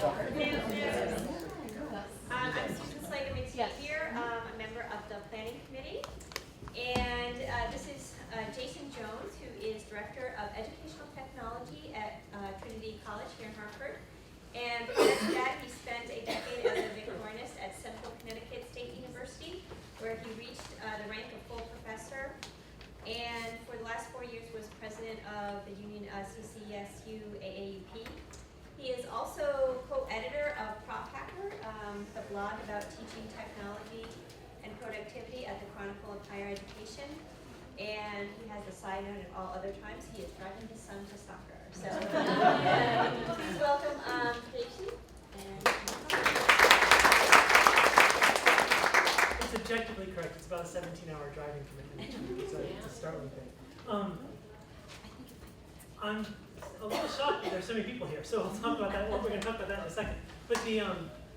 I'm Susan Slater-McTee here. I'm a member of the Planning Committee. And this is Jason Jones, who is Director of Educational Technology at Trinity College here in Hartford. And prior to that, he spent a decade as a Victorinist at Central Connecticut State University, where he reached the rank of full professor. And for the last 4 years was president of the union CCSU AAUP. He is also co-editor of Prop Hacker, the blog about teaching technology and productivity at the Chronicle of Higher Education. And he has a side note at all other times. He is driving his son to soccer. So please welcome Jason. It's objectively correct. It's about a 17-hour driving commitment. So to start with it. I'm a little shocked that there's so many people here. So we'll talk about that. We're going to talk about that in a second. But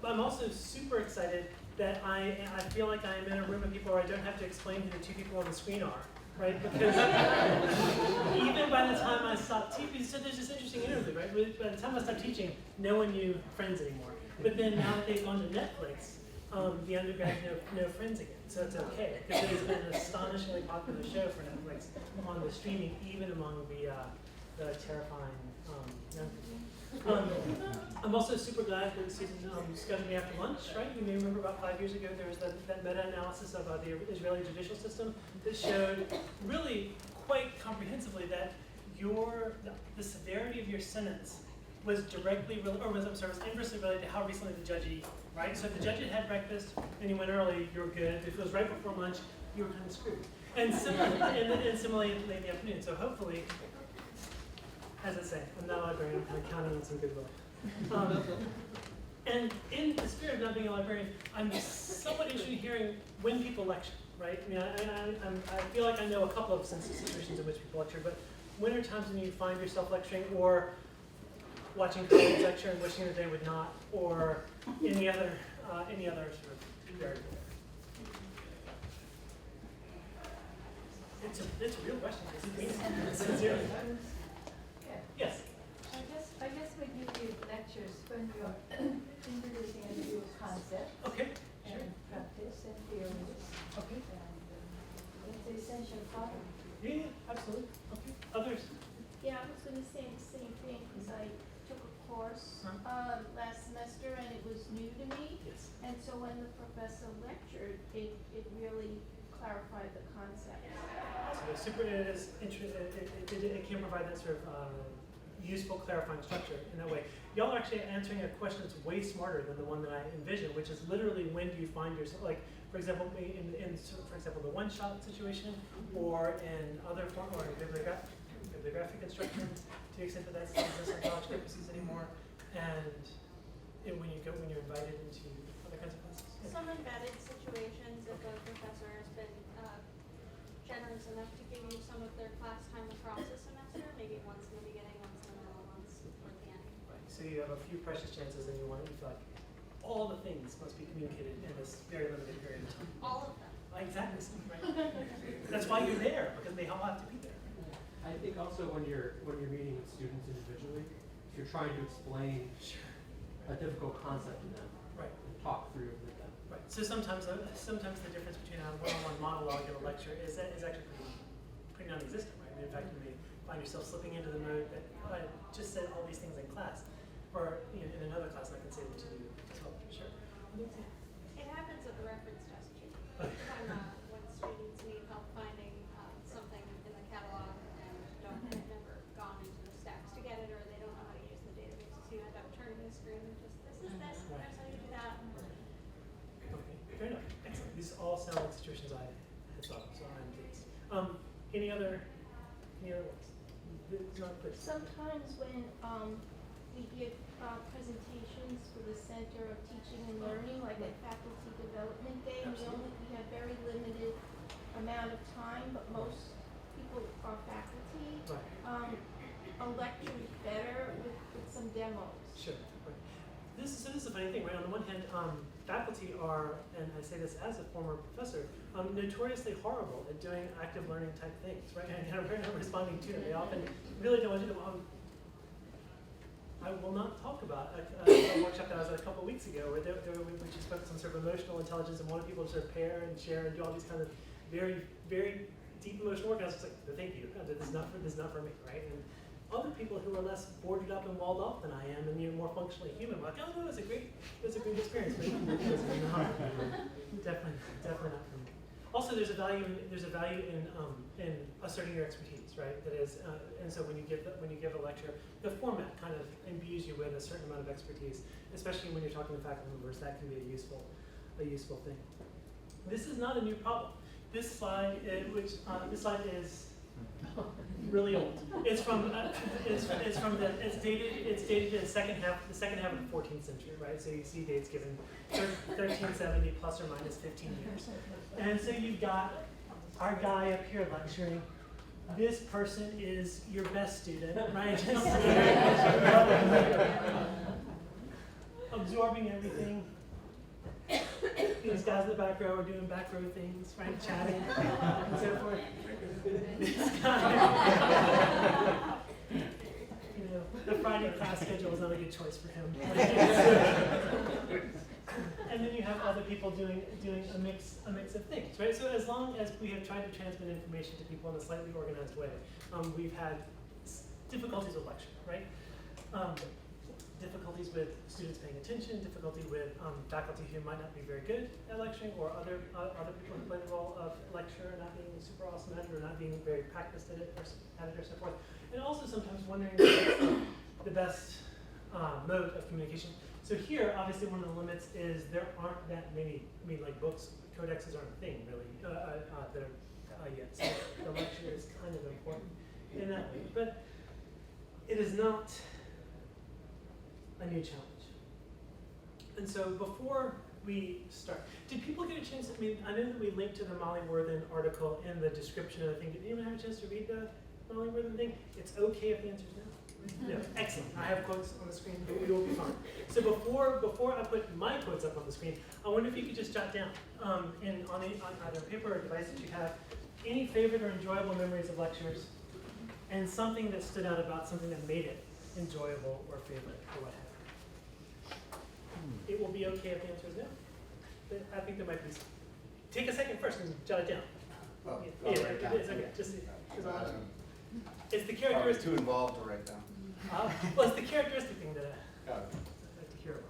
I'm also super excited that I feel like I'm in a room of people where I don't have to explain who the two people on the screen are, right? Because even by the time I stopped teaching, so there's this interesting interlude, right? By the time I stopped teaching, no one knew Friends anymore. But then now that they've gone to Netflix, the undergrads know Friends again. So it's okay, because it has been an astonishingly popular show for Netflix on the streaming, even among the terrifying young people. I'm also super glad that Susan scheduled me after lunch, right? You may remember about 5 years ago there was that meta-analysis of the Israeli judicial system that showed really quite comprehensively that the severity of your sentence was was inversely related to how recently the judge ate, right? So if the judge had had breakfast and you went early, you were good. If it was right before lunch, you were kind of screwed. And similarly late in the afternoon. So hopefully, as I say, I'm not a librarian, I'm counting on some goodwill. And in the spirit of not being a librarian, I'm somewhat interested in hearing when people lecture, right? I mean, I feel like I know a couple of situations in which people lecture, but when are times when you find yourself lecturing or watching colleagues lecture and wishing that they would not, or any other sort of variable? It's a real question. Sincerely. Yes. I guess when you give lectures, when you're introducing a new concept, Okay. and Sure. practice and theories, Okay. and it's an essential part. Yeah, absolutely. Okay. Others? Yeah, I was going to say the same thing because I took a course last semester and it was new to me. Yes. And so when the professor lectured, it really clarified the concept. So it can provide that sort of useful, clarifying structure in that way. Y'all are actually answering a question that's way smarter than the one that I envisioned, which is literally when do you find yourself, like, for example, the one-shot situation, or in other form, or bibliographic instruction, to the extent that that doesn't exist on college campuses anymore, and when you're invited into other kinds of classes. Yeah. Some embedded situations, if a professor has been generous enough to give you some of their class time across the semester, maybe once in the beginning, once in the middle, once toward the end. Right. So you have a few precious chances, and you feel like all the things must be communicated in this very limited period of time. All of them. Exactly. Right. That's why you're there, because they all have to be there. I think also when you're meeting with students individually, if you're trying to explain a difficult concept to them, right, and talk through it with them. Right. So sometimes the difference between a one-on-one monologue and a lecture is actually pretty non-existent, right? I mean, in fact, you may find yourself slipping into the mode that I just said all these things in class, or in another class I can say them to you as well. Sure. It happens at the reference desk too. When students need help finding something in the catalog and have never gone into the stacks to get it, or they don't know how to use the database, so you end up turning the screen and just, this is this, here's how you do that. Okay, fair enough. Excellent. These all sound like situations I had thought of, so I'm pleased. Any other ones? Sometimes when we give presentations for the Center of Teaching and Learning, like at Faculty Development Day, we have very limited amount of time, but most people are faculty. Right. A lecture is better with some demos. Sure. Right. This is a funny thing, right? On the one hand, faculty are, and I say this as a former professor, notoriously horrible at doing active learning type things, right? And I'm responding to it. They often really don't want to do them. I will not talk about a workshop that I was at a couple of weeks ago, which is focused on sort of emotional intelligence and wanted people to sort of pair and share and do all these kind of very, very deep emotional work. I was just like, thank you, this is not for me, right? And other people who are less boarded up and walled off than I am, and more functionally human, like, oh no, it's a great experience. But definitely not for me. Also, there's a value in asserting your expertise, right? That is, and so when you give a lecture, the format kind of imbues you with a certain amount of expertise, especially when you're talking to faculty members. That can be a useful thing. This is not a new problem. This slide, is really old. It's dated in the second half of the 14th century, right? So you see dates given 1370 plus or minus 15 years. And so you've got our guy up here lecturing. This person is your best student, right? Absorbing everything. These guys in the back row are doing back row things, right? Chatting and so forth. This guy, the Friday class schedule was not a good choice for him. And then you have other people doing a mix of things, right? So as long as we have tried to transmit information to people in a slightly organized way, we've had difficulties with lecture, right? Difficulties with students paying attention, difficulty with faculty who might not be very good at lecturing, or other people who play the role of lecturer not being super awesome at it, or not being very practiced at it, or so forth. And also sometimes wondering the best mode of communication. So here, obviously, one of the limits is there aren't that many. I mean, like books, codexes aren't a thing really that are yet. So the lecture is kind of important in that way, but it is not a new challenge. And so before we start, did people get a chance? I mean, I know that we linked to the Molly Worthen article in the description of the thing. Did anyone have a chance to read the Molly Worthen thing? It's okay if the answer's no. No, excellent. I have quotes on the screen. It will be fine. So before I put my quotes up on the screen, I wonder if you could just jot down on either paper or device that you have any favorite or enjoyable memories of lectures, and something that stood out about something that made it enjoyable or favorite or what have you. It will be okay if the answer is no. But I think there might be. Take a second first and jot it down. Oh, Yeah, it is okay. Just it's the characteristic. Too involved to write down. Well, it's the characteristic thing that I Got it. like to hear about.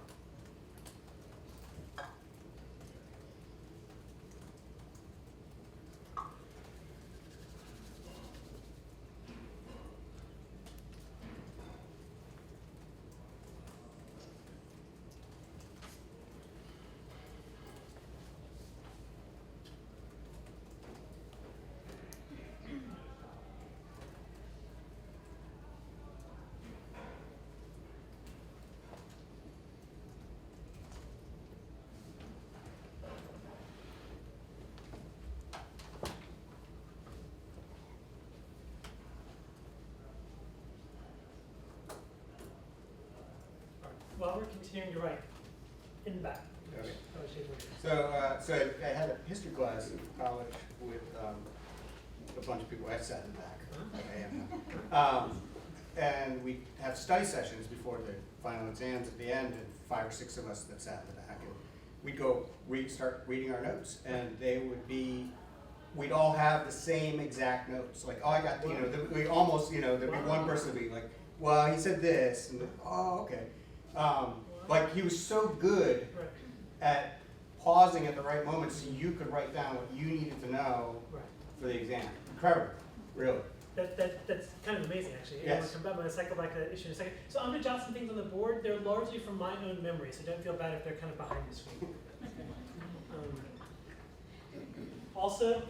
While we're continuing to write, in the back. Okay. Oh, she's working. So I had a history class in college with a bunch of people. I sat in the back. I am. And we have study sessions before the final exams at the end, and 5 or 6 of us that sat in the back. And we'd go start reading our notes, and they would be, we'd all have the same exact notes. Like, oh, I got, we almost, there'd be one person would be like, well, he said this, and oh, okay. Like he was so good at pausing at the right moment so you could write down what you needed to know for the exam. Incredible, really. That's kind of amazing, actually. Yes. We'll come back, I'm going to cycle back to that issue in a second. So I'm going to jot some things on the board. They're largely from my own memory, so don't feel bad if they're kind of behind the screen. Also,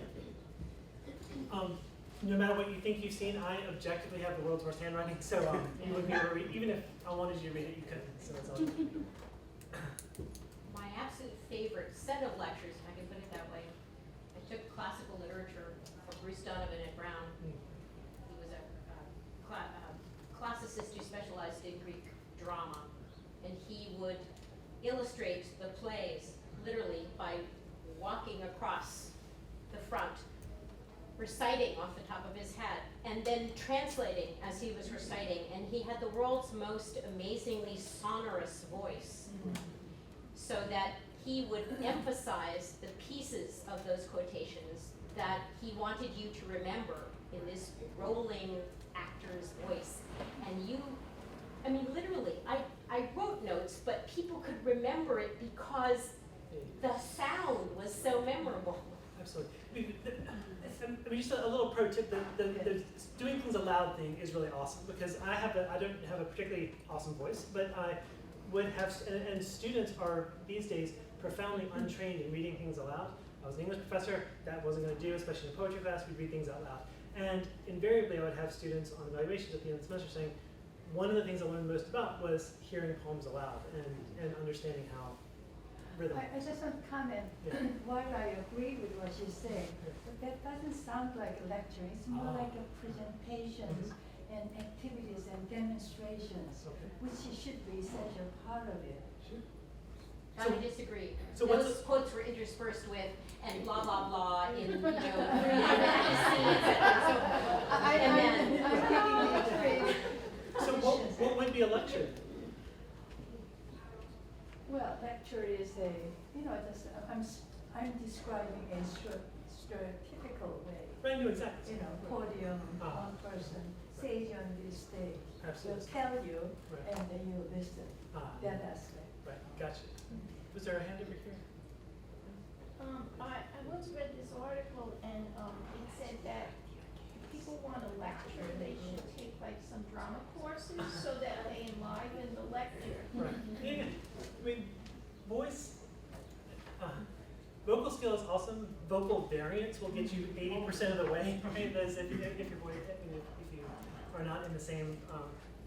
no matter what you think you've seen, I objectively have the world's worst handwriting, so you wouldn't be able to read. Even if I wanted you to read it, you couldn't. So that's all. My absolute favorite set of lectures, if I can put it that way, I took classical literature from Bruce Donovan at Brown. He was a classicist who specialized in Greek drama, and he would illustrate the plays literally by walking across the front, reciting off the top of his head, and then translating as he was reciting, and he had the world's most amazingly sonorous voice, so that he would emphasize the pieces of those quotations that he wanted you to remember in this rolling actor's voice. And you, I mean, literally, I wrote notes, but people could remember it because the sound was so memorable. Absolutely. I mean, just a little pro tip, the doing things aloud thing is really awesome, because I don't have a particularly awesome voice, but I would have, and students are these days profoundly untrained in reading things aloud. I was an English professor, that wasn't going to do, especially in a poetry class, we'd read things out loud. And invariably I would have students on evaluations at the end of the semester saying, one of the things I learned most about was hearing poems aloud and understanding how rhythm. I just want to comment, Yeah. while I agree with what you say, but that doesn't sound like a lecture, it's more like a presentations and activities and demonstrations, Okay. which should be such a part of it. Sure. I disagree. So Those quotes were interspersed with, and blah, blah, blah, in, you know, and then, I'm taking the trade. So what would be a lecture? Well, lecture is a, just, I'm describing a stereotypical way. Right, no, exactly. Podium, Ah. one person, stage on this stage. Absolutely. Will tell you, Right. and then you listen, that aspect. Right, gotcha. Was there a hand over here? I once read this article and, it said that if people want to lecture, they should take like some drama courses so that they enliven the lecture. Right. Yeah, yeah. I mean, voice, vocal skill is awesome. Vocal variance will get you 80% of the way. Right? That's if your voice, if you are not in the same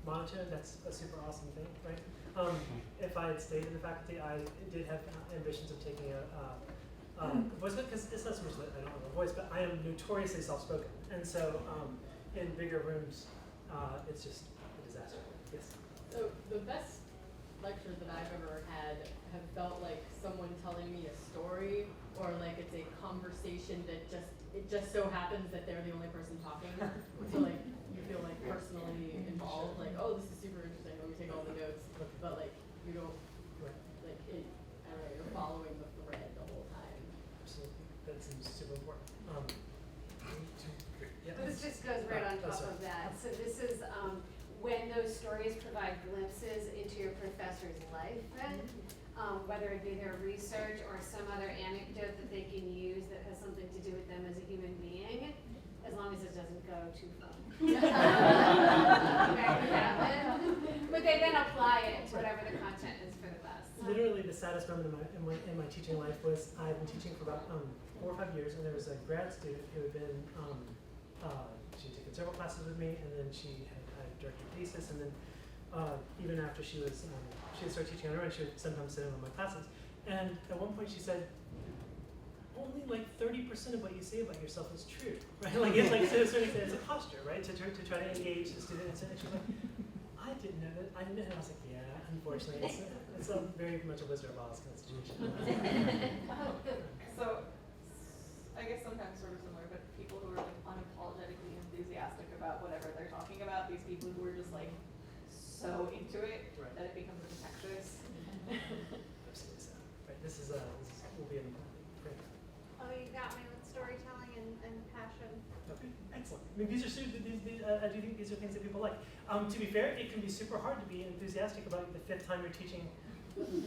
monotone, that's a super awesome thing, right? If I had stayed in the faculty, I did have ambitions of taking a voice, because it's not so much that I don't have a voice, but I am notoriously soft-spoken, and so in bigger rooms, it's just a disaster. Yes. So the best lectures that I've ever had have felt like someone telling me a story, or like it's a conversation that it just so happens that they're the only person talking. So like you feel like personally involved, like, oh, this is super interesting, let me take all the notes. But like you don't like it, I don't know, you're following the thread the whole time. Absolutely. That seems super important. Yeah. This just goes right on top of that. So this is when those stories provide glimpses into your professor's life, whether it be their research or some other anecdote that they can use that has something to do with them as a human being, as long as it doesn't go too far. But they then apply it to whatever the content is for the class. Literally, the saddest moment in my teaching life was I've been teaching for about 4 or 5 years, and there was a grad student who had been she had taken several classes with me, and then she had directed a thesis, and then even after she had started teaching on her own, she would sometimes sit in on my classes. And at one point, she said, only like 30% of what you say about yourself is true, right? Like it's like to a certain extent, it's a posture, right? To try to engage the students, and she's like, I didn't know that. I didn't know that. I was like, yeah, unfortunately, it's a very much a Wizard of Oz kind of situation. So, I guess sometimes sort of similar, but people who are like unapologetically enthusiastic about whatever they're talking about, these people who are just like so into it that it becomes infectious. Absolutely so. Right. This will be an great. Oh, you got me with storytelling and passion. Okay, excellent. I mean, these are I do think these are things that people like. To be fair, it can be super hard to be enthusiastic about the 5th time you're teaching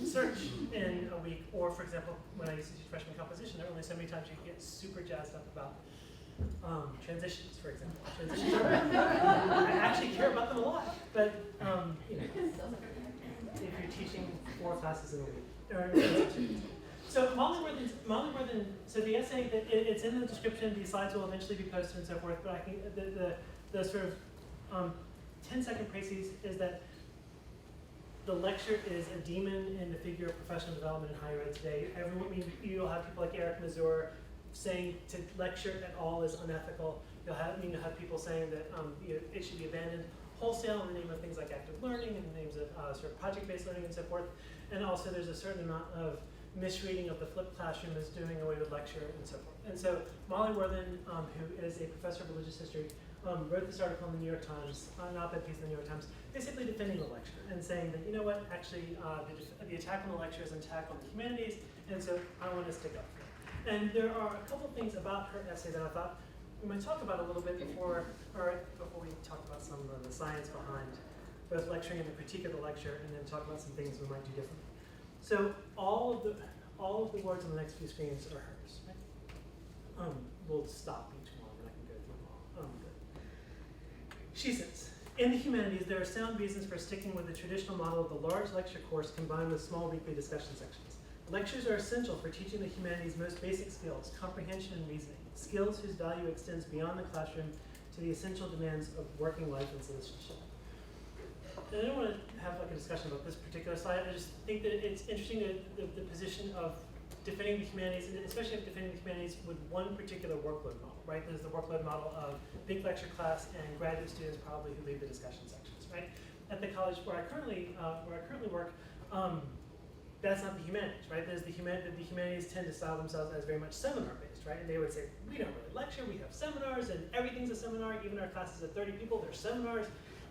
search in a week, or for example, when I used to teach freshman composition, there were only so many times you could get super jazzed up about transitions, for example. Transitions I actually care about them a lot, but if you're teaching 4 classes in a week. So Molly Worthen, so the essay, it's in the description, these slides will eventually be posted and so forth, but I think the sort of 10-second précis is that the lecture is a demon in the figure of professional development in higher ed today. You'll have people like Eric Mazur saying to lecture at all is unethical. You'll have people saying that it should be abandoned wholesale in the name of things like active learning, in the names of sort of project-based learning and so forth. And also there's a certain amount of misreading of the flipped classroom as doing away with lecture and so forth. And so Molly Worthen, who is a professor of religious history, wrote this article in the New York Times, an op-ed piece in the New York Times, basically defending the lecture and saying that, you know what, actually, the attack on the lecture is an attack on the humanities, and so I want to stick up for it. And there are a couple things about her essay that I thought we might talk about a little bit before we talk about some of the science behind both lecturing and the critique of the lecture, and then talk about some things we might do differently. So all of the words on the next few screens are hers. Right? We'll stop each one, and I can go through them all. Good. She says, in the humanities, there are sound reasons for sticking with the traditional model of the large lecture course combined with small weekly discussion sections. Lectures are essential for teaching the humanities' most basic skills, comprehension and reasoning, skills whose value extends beyond the classroom to the essential demands of working life and citizenship. And I don't want to have like a discussion about this particular slide. I just think that it's interesting the position of defending the humanities, and especially defending the humanities with one particular workload model, right? There's the workload model of big lecture class and graduate students probably who lead the discussion sections, right? At the college where I currently work, that's not the humanities, right? The humanities tend to style themselves as very much seminar-based, right? And they would say, we don't really lecture, we have seminars, and everything's a seminar. Even our classes of 30 people, they're seminars,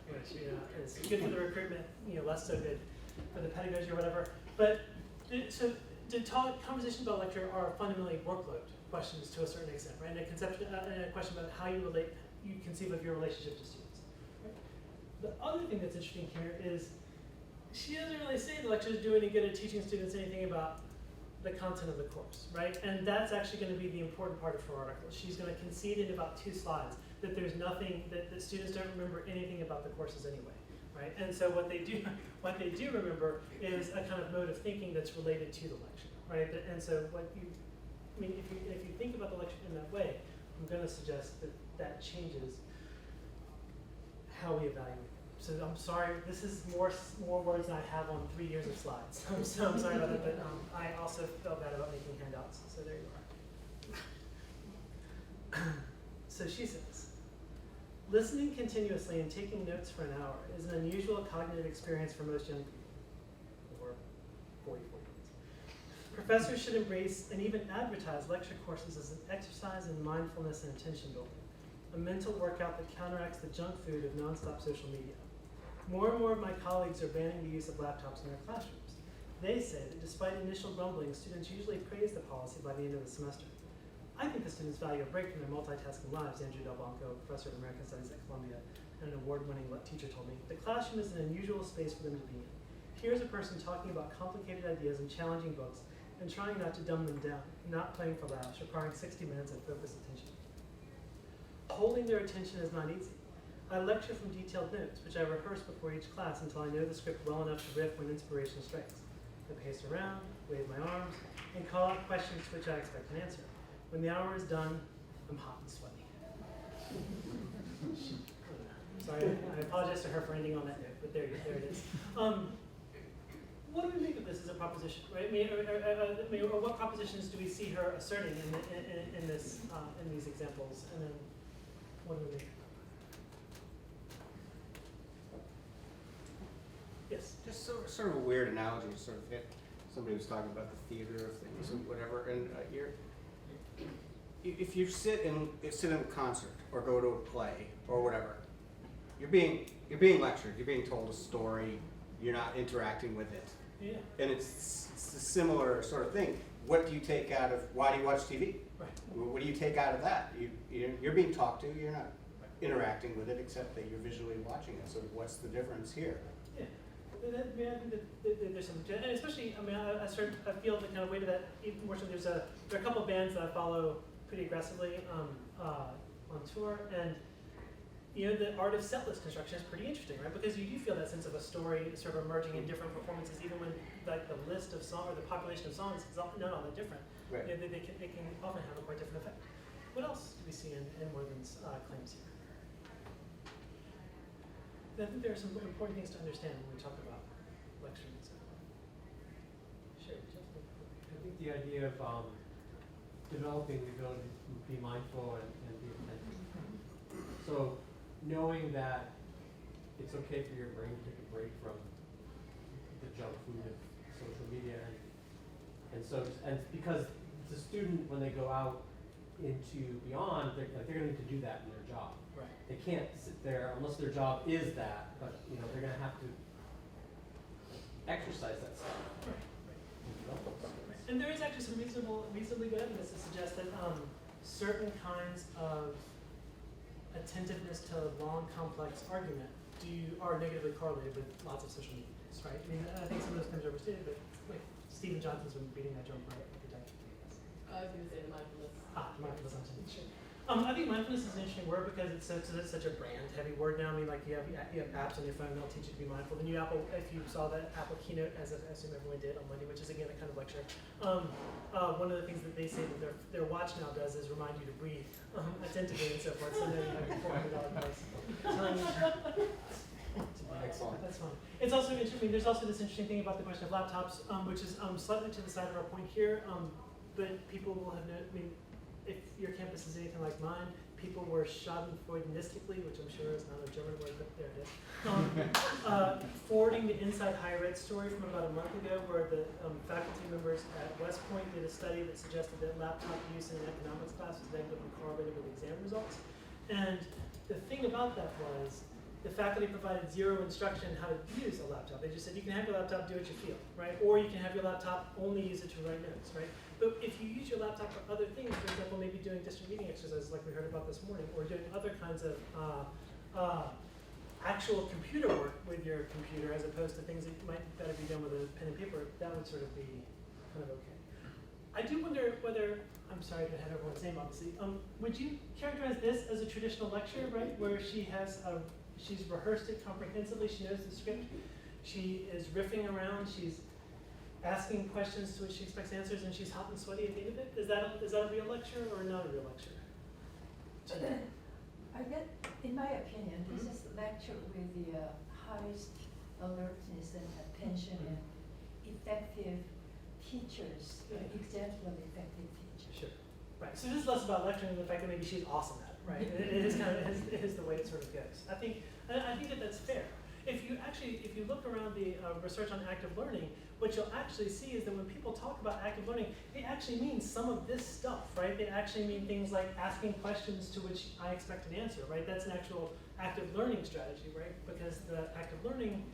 which is good for the recruitment, less so good for the pedagogy or whatever. But so the conversations about lecture are fundamentally workload questions to a certain extent, right? And a question about how you conceive of your relationship to students. Right? The other thing that's interesting here is she doesn't really say the lectures do any good at teaching students anything about the content of the course, right? And that's actually going to be the important part of her article. She's going to concede in about 2 slides that there's nothing, that students don't remember anything about the courses anyway, right? And so what they do remember is a kind of mode of thinking that's related to the lecture, right? And so if you think about the lecture in that way, I'm going to suggest that changes how we evaluate them. So I'm sorry, this is more words than I have on 3 years of slides. So I'm sorry about that, but I also felt bad about making handouts, so there you are. So she says, listening continuously and taking notes for an hour is an unusual cognitive experience for most young people, or 40-year-olds. Professors should embrace and even advertise lecture courses as an exercise in mindfulness and attention building, a mental workout that counteracts the junk food of nonstop social media. More and more of my colleagues are banning the use of laptops in their classrooms. They say that despite initial grumbling, students usually praise the policy by the end of the semester. I think the students value a break from their multitasking lives, Andrew Del Blanco, professor of American Studies at Columbia, and an award-winning teacher told me. The classroom is an unusual space for them to be in. Here's a person talking about complicated ideas and challenging books, and trying not to dumb them down, not playing for laughs, requiring 60 minutes of focused attention. Holding their attention is not easy. I lecture from detailed notes, which I rehearse before each class until I know the script well enough to riff when inspiration strikes. I pace around, wave my arms, and call out questions to which I expect an answer. When the hour is done, I'm hot and sweaty. Sorry, I apologize to her for ending on that note, but there it is. What do we make of this as a proposition, right? Or what propositions do we see her asserting in these examples, and then what do we make? Yes. Just sort of a weird analogy, sort of hit. Somebody was talking about the theater of things and whatever, and if you sit in a concert or go to a play or whatever, you're being lectured, you're being told a story, you're not interacting with it. Yeah. And it's a similar sort of thing. What do you take out of, why do you watch TV? Right. What do you take out of that? You're being talked to, you're not interacting with it except that you're visually watching it. So what's the difference here? Yeah. I think that there's something to it. And especially, I feel the kind of weight of that even more so. There are a couple of bands that I follow pretty aggressively on tour, and the art of setlist construction is pretty interesting, right? Because you do feel that sense of a story sort of emerging in different performances, even when like the list of songs or the population of songs is not all that different. Right. They can often have a quite different effect. What else do we see in Morgan's claims here? I think there are some important things to understand when we talk about lecturing. So. Sure, Jeff. I think the idea of developing the ability to be mindful and be attentive. So knowing that it's okay for your brain to take a break from the junk food of social media, and because the student, when they go out into beyond, they're gonna need to do that in their job. Right. They can't sit there unless their job is that, but, you know, they're gonna have to exercise that stuff. Right. Right. And there is actually some reasonably good evidence to suggest that certain kinds of attentiveness to long, complex argument are negatively correlated with lots of social media use, right? I mean, I think some of those comes overstated, but like Stephen Johnson's been beating that drum for like a decade. I was gonna say the mindfulness. Mindfulness, sure. I think mindfulness is an interesting word because it's such a brand heavy word now. I mean, like you have apps on your phone that'll teach you to be mindful. The new Apple, if you saw that Apple keynote, as I assume everyone did on Monday, which is again a kind of lecture. One of the things that they say that their watch now does is remind you to breathe attentively and so forth. So then you have your $400 device telling you. Excellent. That's fine. It's also interesting. There's also this interesting thing about the question of laptops, which is slightly to the side of our point here. But people will have I mean, if your campus is anything like mine, people were schadenfreudenistically, which I'm sure is not a German word, but there it is, forwarding the Inside Higher Ed story from about a month ago, where the faculty members at West Point did a study that suggested that laptop use in an economics class was negatively correlated with exam results. And the thing about that was, the faculty provided zero instruction on how to use a laptop. They just said, you can have your laptop do what you feel, right? Or you can have your laptop only use it to write notes, right? But if you use your laptop for other things, for example, maybe doing district meeting exercises like we heard about this morning, or doing other kinds of actual computer work with your computer as opposed to things that might better be done with a pen and paper, that would sort of be kind of okay. I do wonder whether, I'm sorry to have everyone's name obviously, would you characterize this as a traditional lecture, right? Where she's rehearsed it comprehensively, she knows the script, she is riffing around, she's asking questions to which she expects answers, and she's hot and sweaty at the end of it? Is that a real lecture or not a real lecture? I get, in my opinion, this is a lecture with the highest alertness and attention and effective teachers, exemplary effective teachers. Sure. Right. So this is less about lecturing than the fact that maybe she's awesome at it, right? It is kind of it is the way it sort of goes. I think that that's fair. If you look around the research on active learning, what you'll actually see is that when people talk about active learning, they actually mean some of this stuff, right? They actually mean things like asking questions to which I expect an answer, right? That's an actual active learning strategy, right? Because the active learning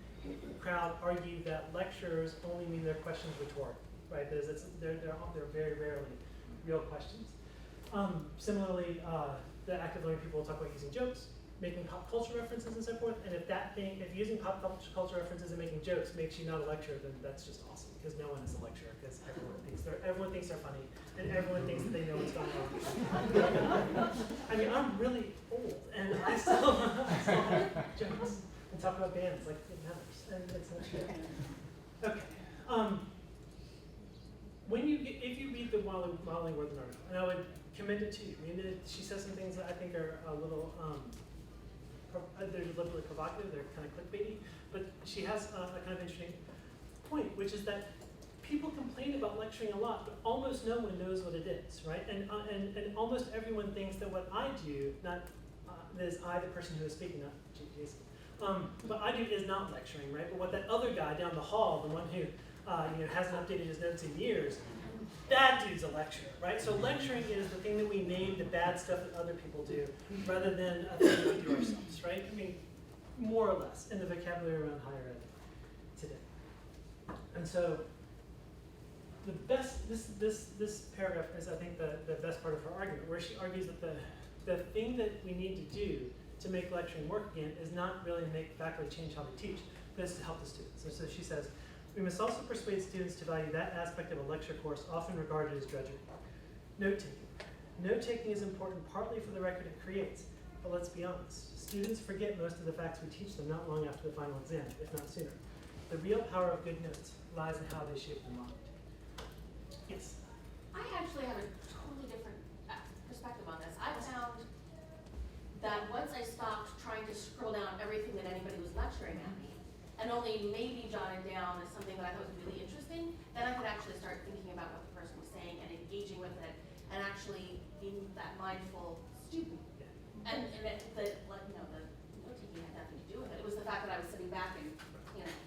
crowd argue that lectures only mean their questions rhetorical, right? They're very rarely real questions. Similarly, the active learning people will talk about using jokes, making pop culture references and so forth, and if using pop culture references and making jokes makes you not a lecturer, then that's just awesome, because no one is a lecturer, because everyone thinks they're funny, and everyone thinks that they know what's going on. I mean, I'm really old, and I still have jokes, and talk about bands like it matters, and it's not true. Okay, if you read the Molly Worthen article, and I would commend it to you. I mean, she says some things that I think are a little, they're deliberately provocative, they're kind of clickbaity, but she has a kind of interesting point, which is that people complain about lecturing a lot, but almost no one knows what it is, right? And almost everyone thinks that what I do, not that is I, the person who is speaking, not Jason, what I do is not lecturing, right? But what that other guy down the hall, the one who hasn't updated his notes in years, that dude's a lecturer, right? So lecturing is the thing that we name the bad stuff that other people do, rather than a thing we do ourselves, right? I mean, more or less in the vocabulary around higher ed today. And so the best, this paragraph is, I think, the best part of her argument, where she argues that the thing that we need to do to make lecturing work again is not really to make faculty change how they teach, but it's to help the students. So she says, we must also persuade students to value that aspect of a lecture course often regarded as drudgery. Note-taking. Note-taking is important partly for the record it creates, but let's be honest. Students forget most of the facts we teach them not long after the final exam, if not sooner. The real power of good notes lies in how they shape the mind. Yes? I actually have a totally different perspective on this. I found that once I stopped trying to scroll down everything that anybody was lecturing at me, and only maybe jotted down as something that I thought was really interesting, then I could actually start thinking about what the person was saying and engaging with it, and actually being that mindful student. And the note-taking had nothing to do with it. It was the fact that I was sitting back and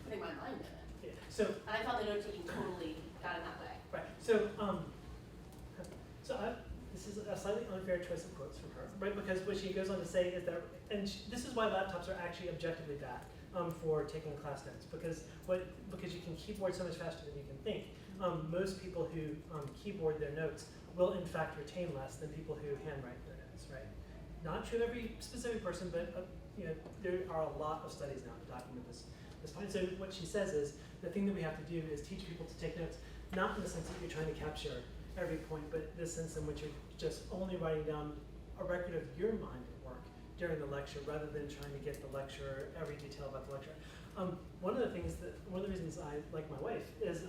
putting my mind in it. Yeah. So, and I found the note-taking totally got in that way. Right. So, this is a slightly unfair choice of quotes from her, right? Because what she goes on to say is that, and this is why laptops are actually objectively bad for taking class notes, because you can keyboard so much faster than you can think. Most people who keyboard their notes will in fact retain less than people who handwrite their notes, right? Not true of every specific person, but you know, there are a lot of studies now to document this point. So what she says is, the thing that we have to do is teach people to take notes, not in the sense that you're trying to capture every point, but the sense in which you're just only writing down a record of your mind at work during the lecture, rather than trying to get the lecture, every detail about the lecture. One of the reasons I like my wife is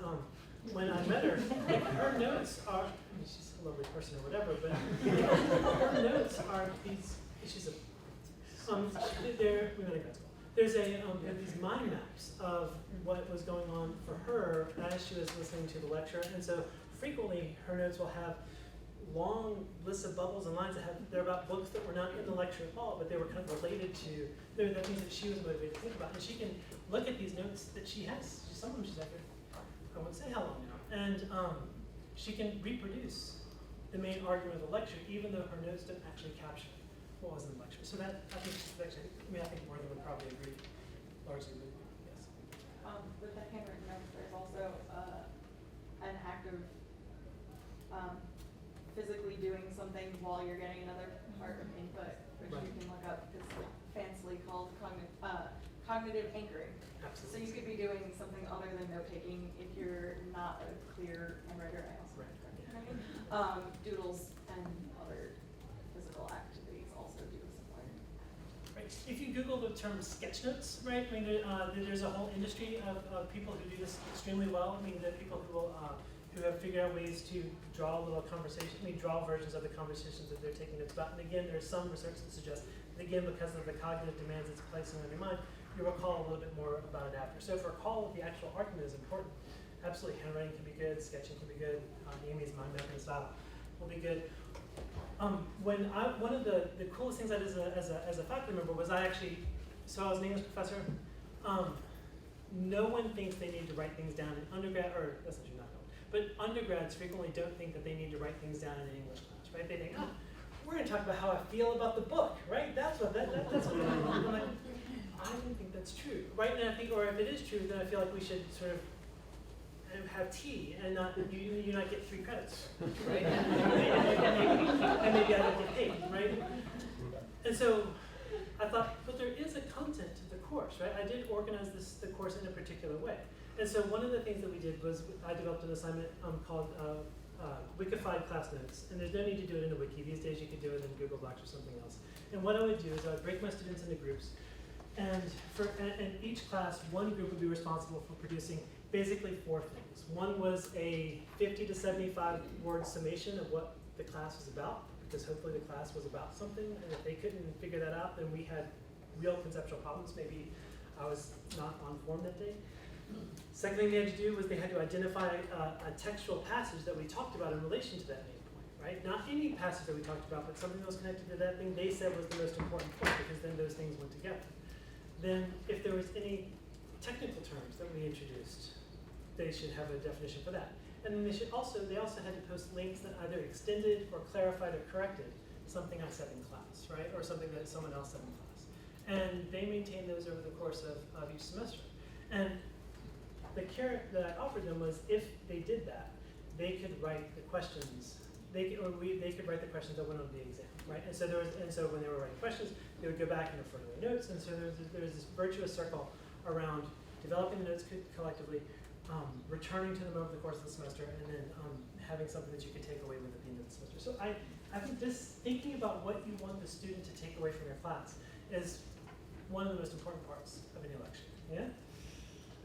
when I met her, her notes are, I mean, she's a lovely person or whatever, but her notes are these, she's a, we met at grad school. There's these mind maps of what was going on for her as she was listening to the lecture, and so frequently her notes will have long lists of bubbles and lines they're about books that were not in the lecture at all, but they were kind of related to the things that she was motivated to think about. And she can look at these notes that she has. Some of them she's after, I won't say how long now, and she can reproduce the main argument of the lecture, even though her notes didn't actually capture what was in the lecture. So that, I think, I think Morgan would probably agree, largely with you, yes. With that handwritten notes, there's also an act of physically doing something while you're getting another part of input, which you can look up. It's fancily called cognitive anchoring. Absolutely. So you could be doing something other than note taking if you're not a clear handwriter. I also doodles and other physical activities also do similar. Right. If you Google the term sketch notes, right? I mean, there's a whole industry of people who do this extremely well. I mean, there are people who will who have figured out ways to draw little conversations, draw versions of the conversations that they're taking notes about. And again, there's some research that suggests that, again, because of the cognitive demands it's placing on your mind, you recall a little bit more about it after. So if recall the actual argument is important, absolutely handwriting can be good, sketching can be good, Amy's mind mapping style will be good. One of the coolest things I did as a faculty member was I was an English professor. No one thinks they need to write things down in undergrad, or that's actually not known, but undergrads frequently don't think that they need to write things down in an English class, right? They think, we're going to talk about how I feel about the book, right? That's what that's what I'm like, I don't think that's true, right? And I think, or if it is true, then I feel like we should sort of have tea and not you not get 3 credits, right? and maybe I don't get paid, right? And so I thought, but there is a content to the course, right? I did organize the course in a particular way. And so one of the things that we did was I developed an assignment called Wikified class notes. And there's no need to do it in a wiki. These days you could do it in Google Docs or something else. And what I would do is I would break my students into groups. And in each class, one group would be responsible for producing basically 4 things. One was a 50 to 75 word summation of what the class was about, because hopefully the class was about something, and if they couldn't figure that out, then we had real conceptual problems. Maybe I was not on form that day. Second thing they had to do was they had to identify a textual passage that we talked about in relation to that main point, right? Not any passage that we talked about, but something that was connected to that thing they said was the most important point, because then those things went together. Then if there was any technical terms that we introduced, they should have a definition for that. And then they also had to post links that either extended or clarified or corrected something I said in class, right? Or something that someone else said in class. And they maintained those over the course of each semester. And the carrot that I offered them was if they did that, they could write the questions. They could write the questions that went on the exam, right? And so when they were writing questions, they would go back and refer to their notes. And so there was this virtuous circle around developing the notes collectively, returning to them over the course of the semester, and then having something that you could take away with at the end of the semester. So I think thinking about what you want the student to take away from your class is one of the most important parts of any lecture. Yeah?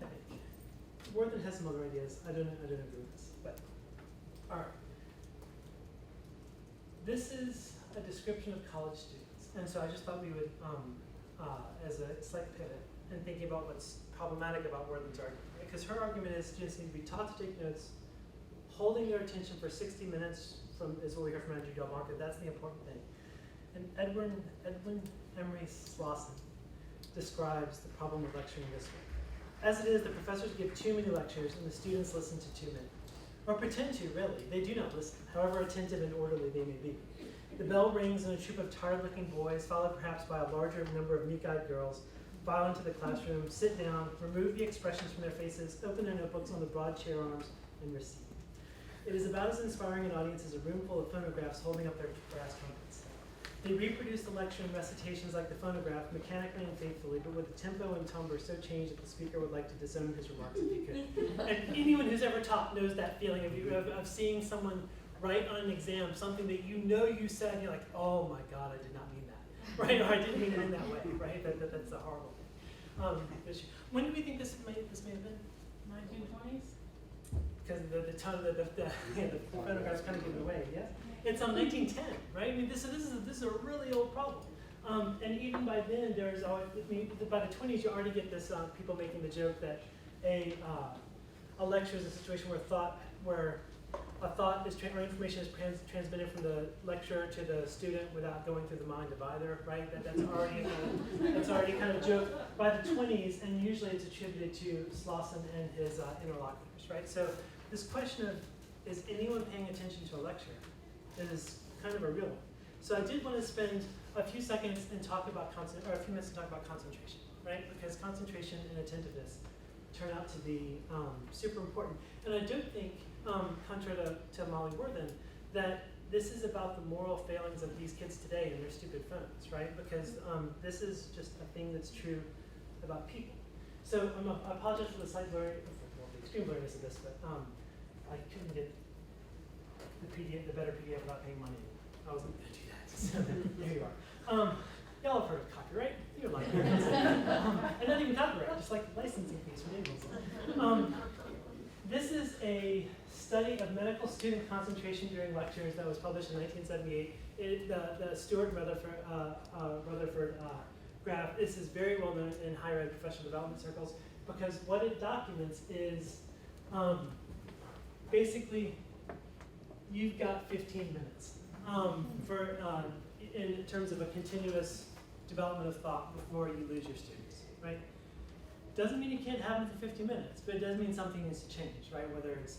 I think. Worthen has some other ideas. I don't agree with this. But all right. This is a description of college students. And so I just thought we would, as a slight pivot, and thinking about what's problematic about Worthen's argument. Because her argument is students need to be taught to take notes, holding their attention for 60 minutes is what we heard from Andrew Delmarca. That's the important thing. And Edwin Emery Slauson describes the problem of lecturing this way. As it is, the professors give too many lectures and the students listen to too many. Or pretend to, really. They do not listen, however attentive and orderly they may be. The bell rings and a troop of tired-looking boys, followed perhaps by a larger number of meek-eyed girls, file into the classroom, sit down, remove the expressions from their faces, open their notebooks on the broad chair arms, and receive. It is about as inspiring an audience as a room full of phonographs holding up their brass trumpets. They reproduce the lecture and recitations like the phonograph, mechanically and faithfully, but with the tempo and timbre so changed that the speaker would like to disown his remarks if he could. And anyone who's ever taught knows that feeling of seeing someone write on an exam something that you know you said, and you're like, oh my God, I did not mean that, right? Or I didn't mean it in that way, right? That's a horrible thing. When do we think this may have been? 1920s? Because the photographs kind of give it away, yes? It's 1910, right? I mean, this is a really old problem. And even by then, there's always, I mean, by the 20s, you already get this people making the joke that a lecture is a situation where a thought is or information is transmitted from the lecturer to the student without going through the mind of either, right? That's already kind of a joke by the 20s, and usually it's attributed to Slauson and his interlocutors, right? So this question of is anyone paying attention to a lecture is kind of a real one. So I did want to spend a few seconds and talk about a few minutes to talk about concentration, right? Because concentration and attentiveness turn out to be super important. And I don't think, contrary to Molly Worthen, that this is about the moral failings of these kids today and their stupid phones, right? Because this is just a thing that's true about people. So I apologize for the slight blurry, well, the extreme blurriness of this, but I couldn't get the better PDF without paying money. I wasn't going to do that. So here you are. Y'all have heard of copyright. You're like and not even copyright, just like licensing fees for names. This is a study of medical student concentration during lectures that was published in 1978. The Stuart Rutherford graph. This is very well known in higher ed professional development circles because what it documents is basically you've got 15 minutes in terms of a continuous development of thought before you lose your students, right? Doesn't mean you can't have them for 50 minutes, but it does mean something needs to change, right? Whether it's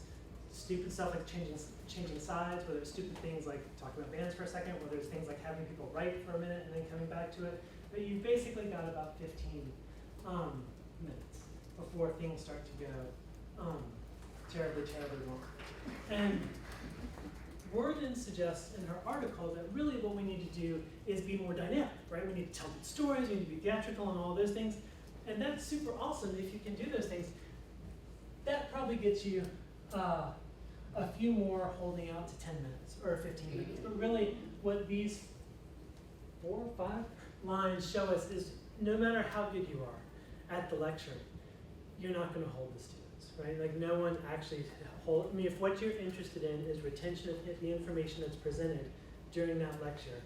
stupid stuff like changing sides, whether it's stupid things like talking about bands for a second, whether it's things like having people write for a minute and then coming back to it. But you've basically got about 15 minutes before things start to go terribly, terribly wrong. And Worden suggests in her article that really what we need to do is be more dynamic, right? We need to tell good stories, we need to be theatrical and all those things. And that's super awesome if you can do those things. That probably gets you a few more holding out to 10 minutes or 15 minutes. But really what these 4 or 5 lines show us is no matter how good you are at the lecture, you're not going to hold the students, right? Like no one actually I mean, if what you're interested in is retention of the information that's presented during that lecture,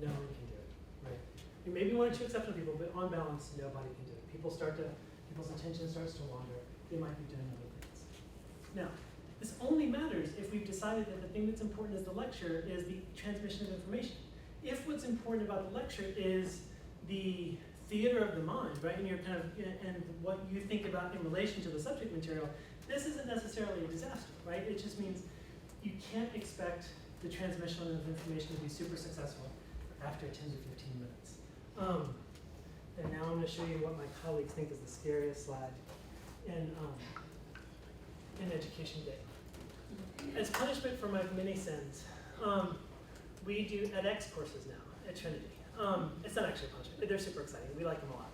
no one can do it, right? You maybe 1 or 2 exceptional people, but on balance, nobody can do it. People's attention starts to wander. They might be doing other things. Now, this only matters if we've decided that the thing that's important is the lecture is the transmission of information. If what's important about the lecture is the theater of the mind, right, and and what you think about in relation to the subject material, this isn't necessarily a disaster, right? It just means you can't expect the transmission of information to be super successful after 10 to 15 minutes. And now I'm going to show you what my colleagues think is the scariest slide in education day. As punishment for my many sins, we do edX courses now at Trinity. It's not actually a punishment. They're super exciting. We like them a lot.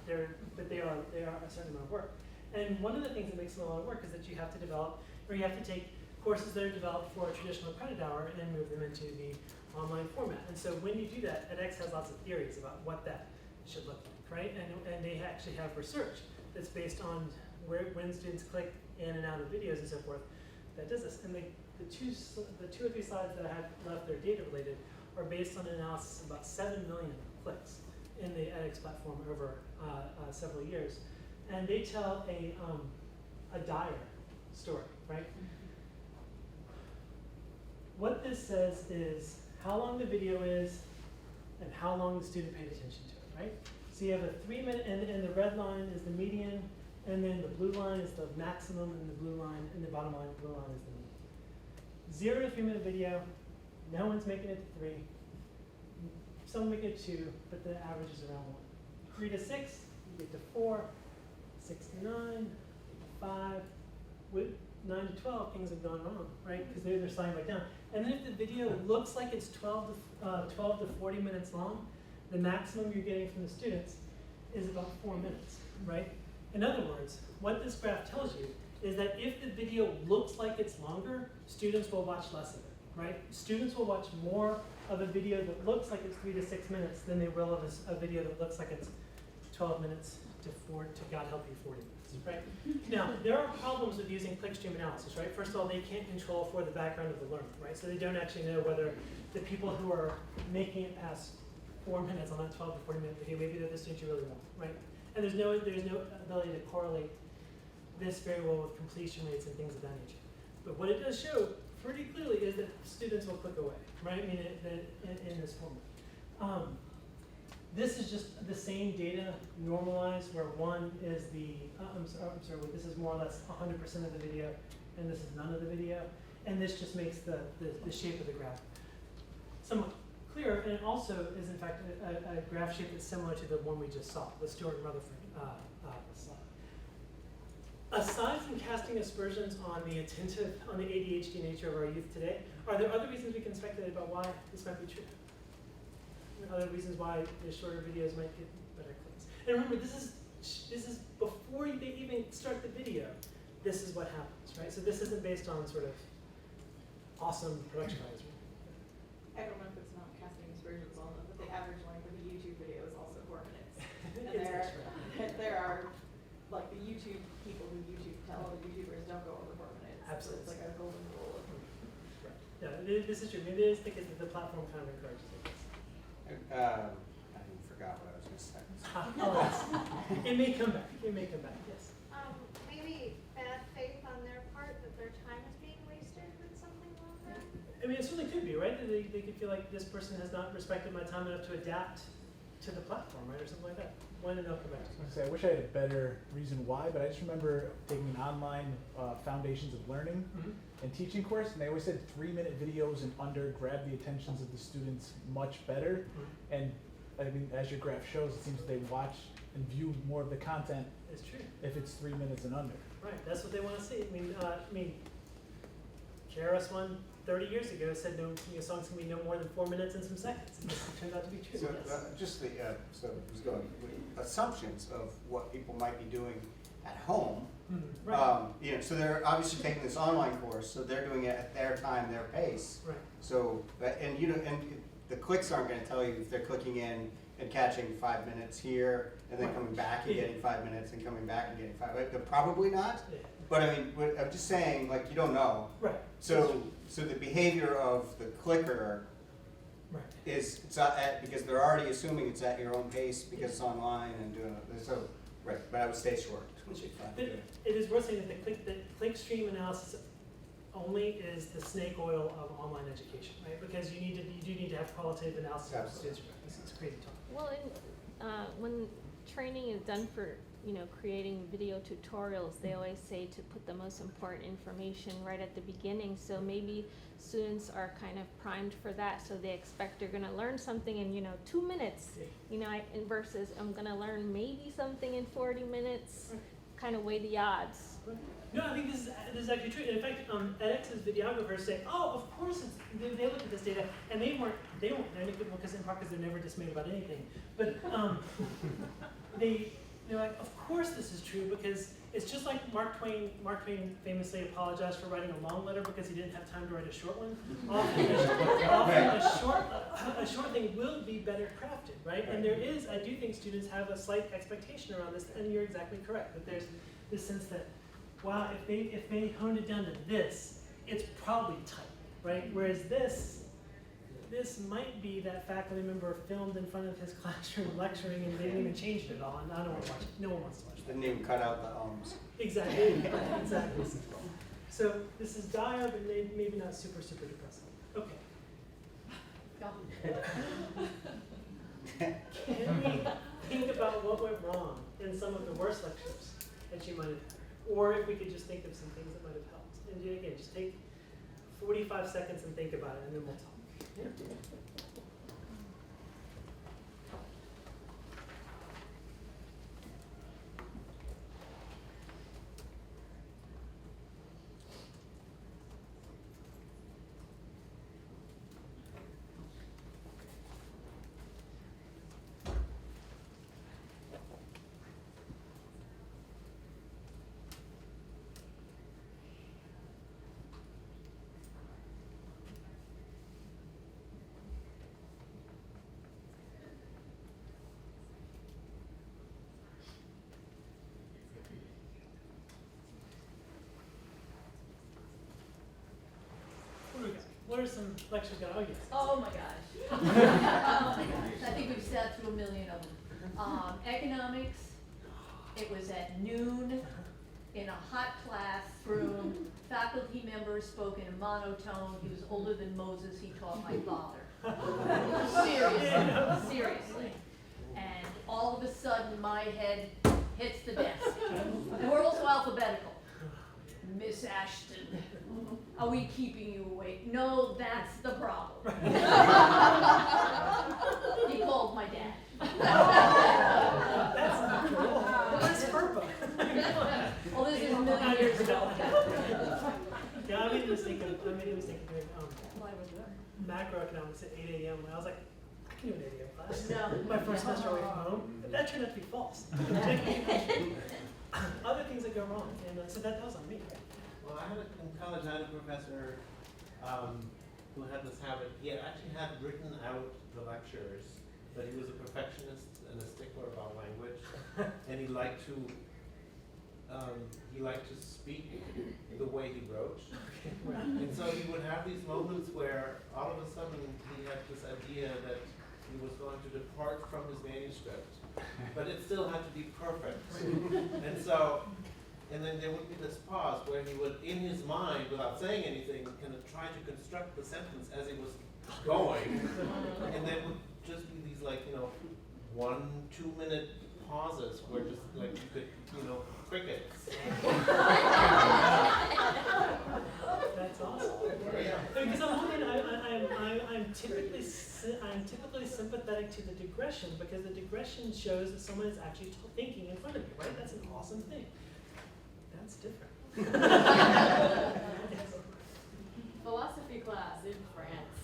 But they are a certain amount of work. And one of the things that makes them a lot of work is that you have to develop, or you have to take courses that are developed for a traditional credit hour and move them into the online format. And so when you do that, edX has lots of theories about what that should look like, right? And they actually have research that's based on when students click in and out of videos and so forth that does this. And the 2 or 3 slides that I have left that are data related are based on an analysis of about 7 million clicks in the edX platform over several years. And they tell a dire story, right? What this says is how long the video is and how long the student paid attention to it, right? So you have a 3-minute, and the red line is the median, and then the blue line is the maximum, and the blue line, and the bottom line, the blue line is the median. 0 to 3 minute video, no one's making it to 3. some make it 2, but the average is around 1. 3 to 6, you get to 4. 6 to 9, 5. With 9 to 12, things have gone wrong, right? Because they're sliding right down. And then if the video looks like it's 12 to 40 minutes long, the maximum you're getting from the students is about 4 minutes, right? In other words, what this graph tells you is that if the video looks like it's longer, students will watch less of it, right? Students will watch more of a video that looks like it's 3 to 6 minutes than they will of a video that looks like it's 12 minutes to God help you 40 minutes, right? Now, there are problems with using clickstream analysis, right? First of all, they can't control for the background of the learner, right? So they don't actually know whether the people who are making it past 4 minutes on that 12 to 40 minute video, maybe they're the students you really want, right? And there's no ability to correlate this very well with completion rates and things of that nature. But what it does show pretty clearly is that students will click away, right? I mean, in this format. This is just the same data normalized, where 1 is the, this is more or less 100% of the video, and this is none of the video. And this just makes the shape of the graph somewhat clearer, and it also is in fact a graph shape that's similar to the one we just saw, the Stewart and Rutherford slide. Aside from casting aspersions on the ADHD nature of our youth today, are there other reasons we can speculate about why this might be true? Other reasons why the shorter videos might get better clicks. And remember, this is before they even start the video. This is what happens, right? So this isn't based on sort of awesome production values. I don't know if it's not casting aspersions on them, but the average length of a YouTube video is also 4 minutes. And there are, like, the YouTube people who tell other YouTubers don't go over 4 minutes. Absolutely. So it's like a golden rule. Right. Yeah, this is true. Maybe it is because the platform kind of encourages it. I even forgot what I was going to say. It may come back. It may come back, yes. Maybe bad faith on their part that their time is being wasted with something longer? I mean, it certainly could be, right? That they could feel like this person has not respected my time enough to adapt to the platform, right? Or something like that. When did they'll come back? I wish I had a better reason why, but I just remember taking an online Foundations of Learning and Teaching course, and they always said 3-minute videos and under grab the attentions of the students much better. And I mean, as your graph shows, it seems that they watch and view more of the content. It's true. If it's 3 minutes and under. Right, that's what they want to see. I mean, KRS-One 30 years ago said songs can be no more than 4 minutes and some seconds. And this turns out to be true. So Yes. just the assumptions of what people might be doing at home. Right. So they're obviously taking this online course, so they're doing it at their time, their pace. Right. So, and the clicks aren't going to tell you if they're clicking in and catching 5 minutes here, and then coming back and getting 5 minutes, and coming back and getting 5. They're probably not. Yeah. But I mean, I'm just saying, like, you don't know. Right. So the behavior of the clicker is because they're already assuming it's at your own pace because it's online and doing it. So but I would stay short. It is worth saying that the clickstream analysis only is the snake oil of online education, right? Because you do need to have qualitative analysis of the students. It's crazy talk. Well, when training is done for, creating video tutorials, they always say to put the most important information right at the beginning. So maybe students are kind of primed for that. So they expect they're going to learn something in, 2 minutes, versus I'm going to learn maybe something in 40 minutes, kind of weigh the odds. No, I think this is actually true. In fact, edX's videographers say, "Oh, of course." They look at this data, and they weren't any good because they're never dismayed about anything. But they're like, "Of course this is true because it's just like Mark Twain. Mark Twain famously apologized for writing a long letter because he didn't have time to write a short one. Often a short thing will be better crafted, right? And I do think students have a slight expectation around this, and you're exactly correct that there's this sense that, wow, if they honed it down to this, it's probably tight, right? Whereas this might be that faculty member filmed in front of his classroom lecturing and they didn't even change it at all, and I don't want to watch it. No one wants to watch it. Didn't even cut out the ums. Exactly. Exactly. So this is dire, but maybe not super, super depressing. Okay. Can we think about what went wrong in some of the worst lectures that you might have had? Or if we could just think of some things that might have helped. And again, just take 45 seconds and think about it, and then we'll talk. what are some lectures going? Oh, yes. Oh my gosh. I think we've sat through a million of them. Economics, it was at noon in a hot classroom. Faculty members spoke in a monotone. He was older than Moses. He taught my father. Seriously. And all of a sudden, my head hits the desk. And we're also alphabetical. Miss Ashton, are we keeping you awake? No, that's the problem. He called my dad. That's not cool. What's FERPA? Well, this is a million years ago. Yeah, I made a mistake of doing macroeconomics at 8 a.m. when I was like, I can do an 8 a.m. class. No. My first semester away from home. But that turned out to be false. Other things that go wrong, and so that was on me. Well, in college, I had a professor who had this habit. He actually had written out the lectures, but he was a perfectionist and a stickler about language, and he liked to speak the way he wrote. And so he would have these moments where all of a sudden he had this idea that he was going to depart from his manuscript, but it still had to be perfect. And then there would be this pause where he would, in his mind, without saying anything, kind of try to construct the sentence as it was going. And there would just be these 1-2 minute pauses where just like you could, crickets. That's awesome. Because on one hand, I'm typically sympathetic to the digression, because the digression shows that someone is actually thinking in front of you, right? That's an awesome thing. That's different. Philosophy class in France,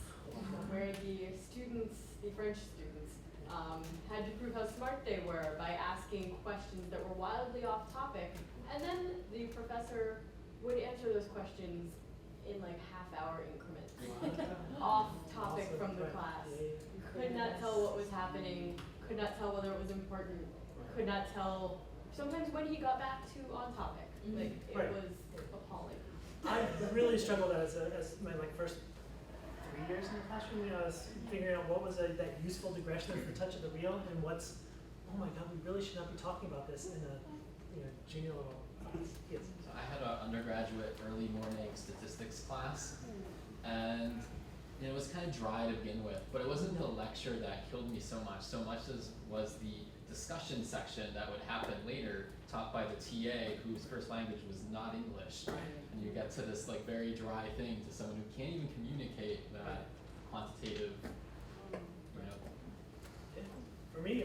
where the French students, had to prove how smart they were by asking questions that were wildly off topic, and then the professor would answer those questions in half-hour increments, off topic from the class. Could not tell what was happening, could not tell whether it was important, could not tell sometimes when he got back to on topic. It was appalling. I really struggled as my first 3 years in the classroom. I was figuring out what was that useful digression of the touch of the wheel, and what's, oh my God, we really should not be talking about this in a junior level class. Yes. So I had an undergraduate early morning statistics class, and it was kind of dry to begin with, but it wasn't the lecture that killed me so much as was the discussion section that would happen later, taught by the TA whose first language was not English. And you get to this very dry thing to someone who can't even communicate that quantitative, For me, I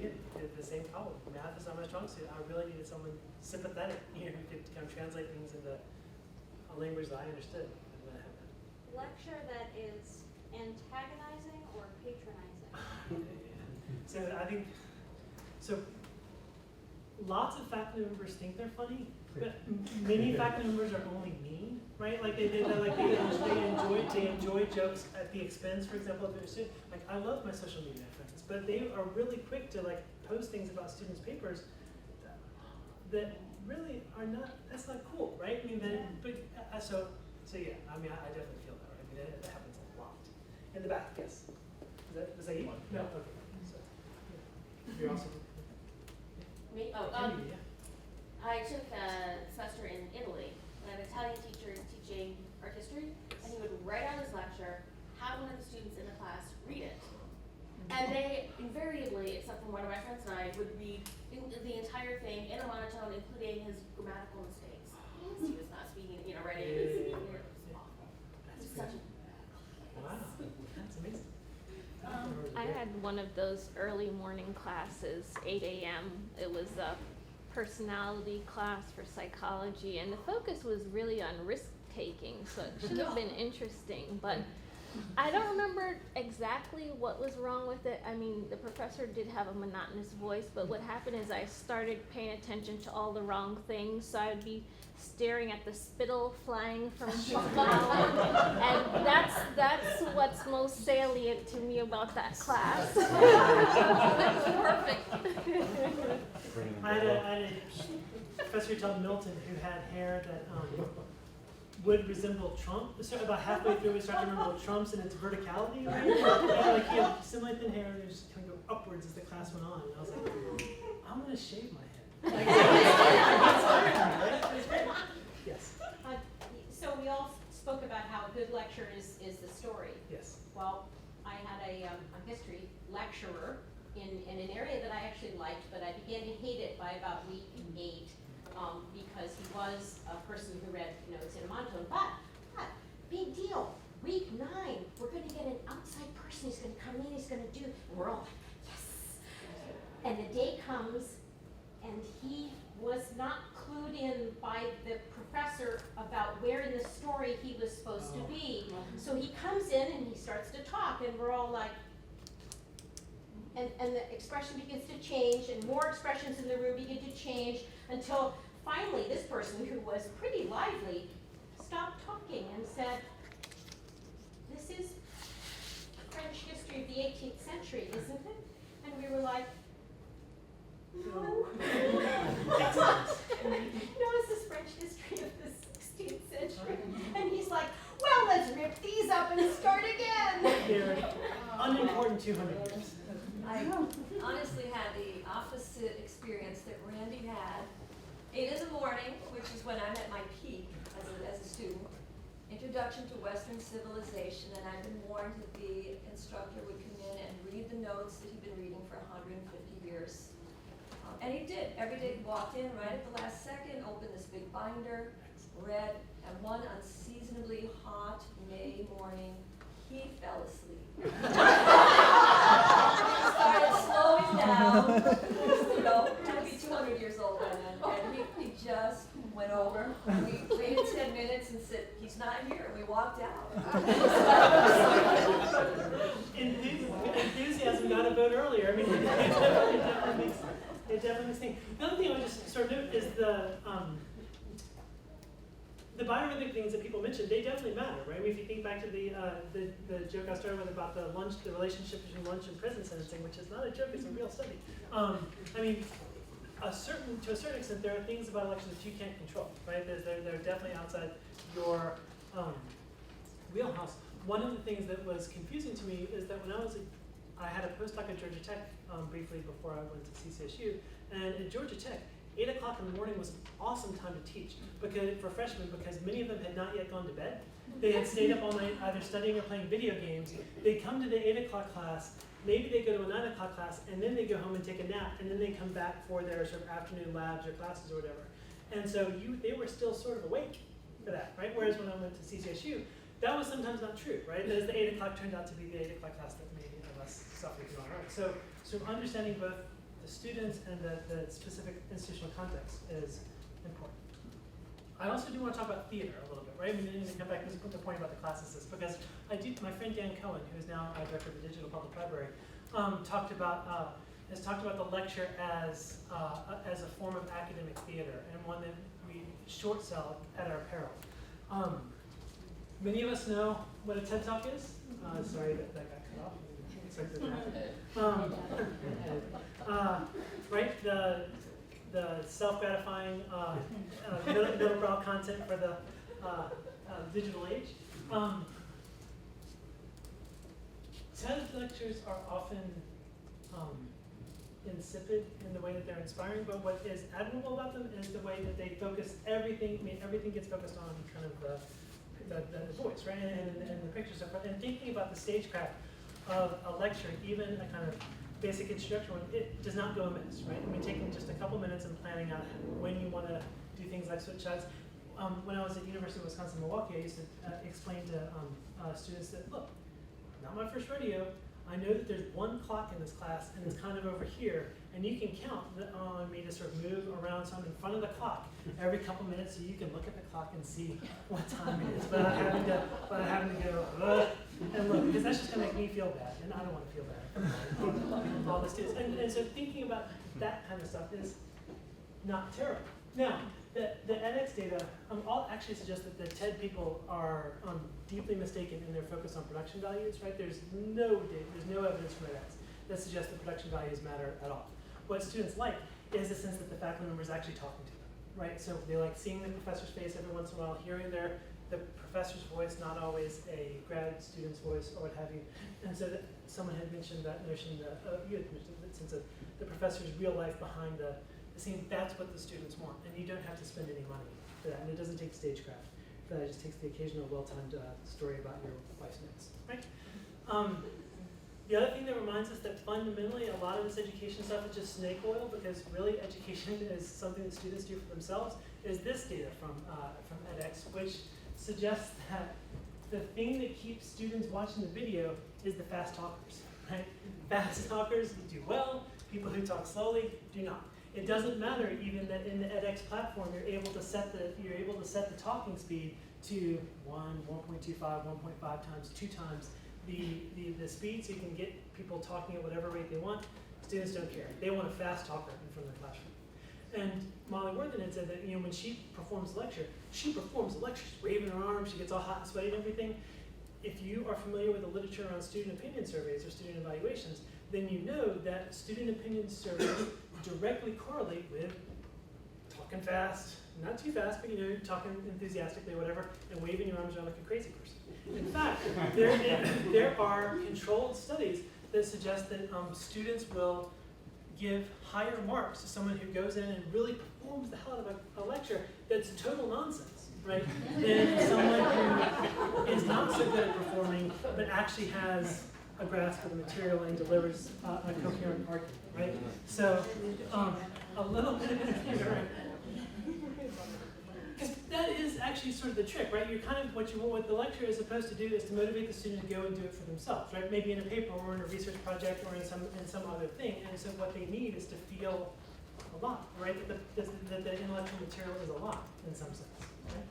did the same problem. Math is not my strong suit. I really needed someone sympathetic, who could kind of translate things into a language that I understood. Lecture that is antagonizing or patronizing? So I think, lots of faculty members think they're funny, but many faculty members are only mean, right? They enjoy jokes at the expense, for example, of their student. I love my social media friends, but they are really quick to post things about students' papers that really are not. That's not cool, right? I definitely feel that, right? That happens a lot. In the back, yes. Was that you? No. Okay. So, you're also. Me? I took a semester in Italy. I had an Italian teacher teaching art history, and he would write out his lecture, have one of the students in the class read it. And they invariably, except for one of my friends and I, would read the entire thing in a monotone, including his grammatical mistakes. He was not speaking, writing. It was awful. It was such a Wow, that's amazing. I had one of those early morning classes, 8 a.m. It was a personality class for psychology, and the focus was really on risk-taking, so it should have been interesting, but I don't remember exactly what was wrong with it. I mean, the professor did have a monotonous voice, but what happened is I started paying attention to all the wrong things, so I'd be staring at the spittle flying from his mouth, and that's what's most salient to me about that class. That's perfect. I had a professor called Milton who had hair would resemble Trump. So about halfway through, we start to resemble Trump's in its verticality, right? And like he had similar thin hair, and it just kind of go upwards as the class went on. And I was like, I'm gonna shave my head. Like, it's great. Yes. So we all spoke about how a good lecture is the story. Yes. Well, I had a history lecturer in an area that I actually liked, but I began to hate it by about week 8 because he was a person who read notes in a monotone. But big deal. Week 9, we're going to get an outside person. He's going to come in. He's going to do. And we're all like, yes. And the day comes, and he was not clued in by the professor about where in the story he was supposed to be. So he comes in and he starts to talk, and we're all like, and the expression begins to change, and more expressions in the room begin to change, until finally this person, who was pretty lively, stopped talking and said, "This is French history of the 18th century, isn't it?" And we were like, "No." No, this is French history of the 16th century. And he's like, "Well, let's rip these up and start again." They're unimportant 200 years. I honestly had the opposite experience that Randy had. 8 in the morning, which is when I'm at my peak as a student. Introduction to Western Civilization, and I've been warned that the instructor would come in and read the notes that he'd been reading for 150 years. And he did. Every day he walked in right at the last second, opened this big binder, read, and one unseasonably hot May morning, he fell asleep. Started slowing down, had to be 200 years old by then, and he just went over. We waited 10 minutes and said, "He's not here," and we walked out. Enthusiasm got a vote earlier. I mean, it definitely makes things. The other thing I would just sort of note is the biorhythmic things that people mentioned. They definitely matter, right? I mean, if you think back to the joke I started with about the relationship between lunch and prison sentencing, which is not a joke, it's a real study. I mean, to a certain extent, there are things about elections that you can't control, right? They're definitely outside your wheelhouse. One of the things that was confusing to me is that when I had a postdoc at Georgia Tech briefly before I went to CCSU, and at Georgia Tech, 8 o'clock in the morning was an awesome time to teach for freshmen, because many of them had not yet gone to bed. They had stayed up all night either studying or playing video games. They'd come to the 8 o'clock class, maybe they go to a 9 o'clock class, and then they go home and take a nap, and then they come back for their sort of afternoon labs or classes or whatever. And so they were still sort of awake for that, right? Whereas when I went to CCSU, that was sometimes not true, right? As the 8 o'clock turned out to be the 8 o'clock class that made us suffer through our So understanding both the students and the specific institutional context is important. I also do want to talk about theater a little bit, right? I mean, to come back to the point about the classicists, because my friend Dan Cohen, who is now director of the Digital Public Library, has talked about the lecture as a form of academic theater, and one that we short sell at our peril. Many of us know what a TED Talk is. Sorry that got cut off. Right? The self-gratifying middle-brow content for the digital age. TED lectures are often insipid in the way that they're inspiring, but what is admirable about them is the way that they focus everything. I mean, everything gets focused on kind of the voice, right, and the pictures. And thinking about the stagecraft of a lecture, even a kind of basic introduction one, it does not go amiss, right? I mean, taking just a couple minutes and planning out when you want to do things like switch shots. When I was at University of Wisconsin-Milwaukee, I used to explain to students that, look, not my first rodeo. I know that there's one clock in this class, and it's kind of over here, and you can count on me to sort of move around, so I'm in front of the clock every couple minutes, so you can look at the clock and see what time it is, without having to go and look, because that's just going to make me feel bad, and I don't want to feel bad. All the students, and so thinking about that kind of stuff is not terrible. Now, the edX data all actually suggest that the TED people are deeply mistaken in their focus on production values, right? There's no evidence from edX that suggests that production values matter at all. What students like is the sense that the faculty member is actually talking to them, right? So they like seeing the professor's face every once in a while, hearing their the professor's voice, not always a grad student's voice or what have you. And so that someone had mentioned that notion that, you had mentioned that since the professor's real life behind the scene, that's what the students want. And you don't have to spend any money for that. And it doesn't take stagecraft. For that, it just takes the occasional well-timed story about your wife's notes, right? The other thing that reminds us that fundamentally a lot of this education stuff is just snake oil, because really education is something that students do for themselves, is this data from edX, which suggests that the thing that keeps students watching the video is the fast talkers, right? Fast talkers do well, people who talk slowly do not. It doesn't matter even that in the edX platform you're able to set the talking speed to 1, 1.25, 1.5 times, 2 times the speed, so you can get people talking at whatever rate they want. Students don't care. They want a fast talker in front of the classroom. And Molly Worthen had said that, when she performs a lecture, she's waving her arms, she gets all hot and sweaty and everything. If you are familiar with the literature around student opinion surveys or student evaluations, then you know that student opinion surveys directly correlate with talking fast, not too fast, but talking enthusiastically or whatever, and waving your arms around like a crazy person. In fact, there are controlled studies that suggest that students will give higher marks to someone who goes in and really performs the hell out of a lecture that's total nonsense, right? Than someone who is not so good at performing, but actually has a grasp of the material and delivers a coherent argument, right? So, a little bit of because that is actually sort of the trick, right? You're kind of what the lecturer is supposed to do is to motivate the student to go and do it for themselves, right? Maybe in a paper or in a research project or in some other thing. And so what they need is to feel a lot, right? That the intellectual material is a lot in some sense, right?